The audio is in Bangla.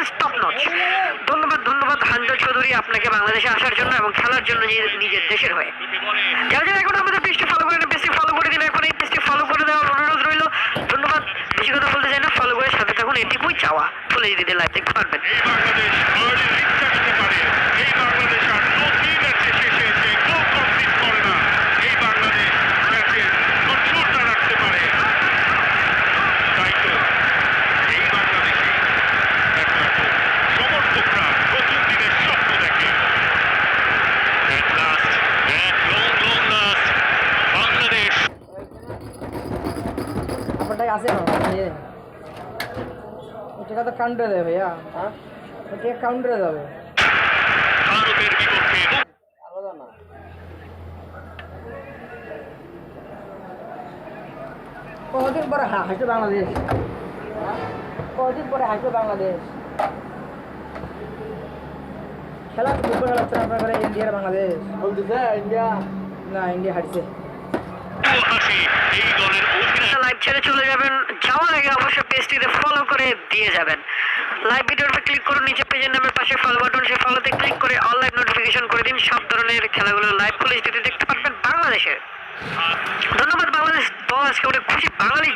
Performance top notch. ধন্যবাদ ধন্যবাদ হান্ডা চৌধুরী আপনাকে বাংলাদেশে আসার জন্য এবং খেলার জন্য নিজের দেশের হয়ে। যারা যারা এখন আমাদের পেজটি ফলো করে পেজটি ফলো করে দিলে, এখন এই পেজটি ফলো করে দেওয়ার অনুরোধ রইল। ধন্যবাদ, বেশি কথা বলতে চাই না, ফলো করে সাথে থাকুন, এটুকুই চাওয়া। ফুলে যদি লাইভ দেখতে পারবেন। আছে এটা তো কাউন্টারে যাবে ভাইয়া, হ্যাঁ এটা কাউন্টারে যাবে আলাদা না। কদিন পরে হাসবে বাংলাদেশ, কদিন পরে হাসবে বাংলাদেশ। খেলা ফুটবল খেলা হচ্ছে আপনার ঘরে ইন্ডিয়ার বাংলাদেশ বলতেছে ইন্ডিয়া, না ইন্ডিয়া হারছে। লাইভ ছেড়ে চলে যাবেন, যাওয়ার আগে অবশ্যই পেজটিতে ফলো করে দিয়ে যাবেন। লাইভ ভিডিওতে ক্লিক করুন, নিচে পেজের নামের পাশে ফলো বাটন, সেই ফলোতে ক্লিক করে অল লাইভ নোটিফিকেশন করে দিন। সব ধরনের খেলাগুলো লাইভ ফুল এইচডিতে দেখতে পারবেন বাংলাদেশের। ধন্যবাদ বাংলাদেশ দল, আজকে অনেক খুশি বাঙালি।